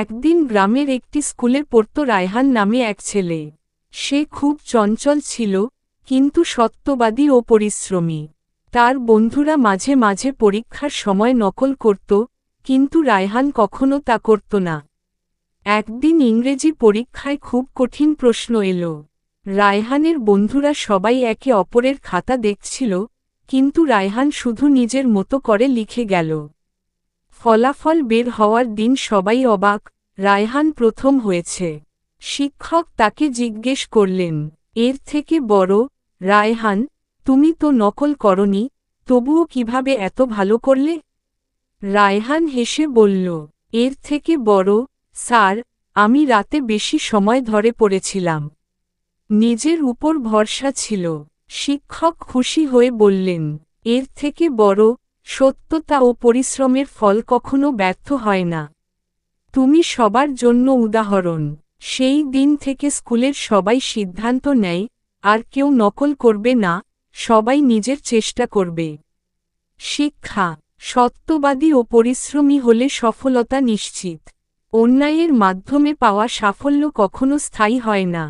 একদিন গ্রামের একটি স্কুলে পড়ত রায়হান নামে এক ছেলে। সে খুব চঞ্চল ছিল, কিন্তু সত্যবাদী ও পরিশ্রমী। তার বন্ধুরা মাঝে মাঝে পরীক্ষার সময় নকল করত, কিন্তু রায়হান কখনো তা করত না। একদিন ইংরেজি পরীক্ষায় খুব কঠিন প্রশ্ন এলো। রায়হানের বন্ধুরা সবাই একে অপরের খাতা দেখছিল, কিন্তু রায়হান শুধু নিজের মতো করে লিখে গেল। ফলাফল বের হওয়ার দিন সবাই অবাক, রায়হান প্রথম হয়েছে। শিক্ষক তাকে জিজ্ঞেস করলেন, এর থেকে বড়, রায়হান, তুমি তো নকল করনি, তবুও কিভাবে এত ভালো করলে? রায়হান হেসে বলল, এর থেকে বড়, স্যার, আমি রাতে বেশি সময় ধরে পড়েছিলাম। নিজের উপর ভরসা ছিল। শিক্ষক খুশি হয়ে বললেন, এর থেকে বড়, সত্যতা ও পরিশ্রমের ফল কখনো ব্যর্থ হয় না। তুমি সবার জন্য উদাহরণ। সেই দিন থেকে স্কুলের সবাই সিদ্ধান্ত নেয়, আর কেউ নকল করবে না, সবাই নিজের চেষ্টা করবে। শিক্ষা: সত্যবাদী ও পরিশ্রমী হলে সফলতা নিশ্চিত। অন্যায়ের মাধ্যমে পাওয়া সাফল্য কখনো স্থায়ী হয় না।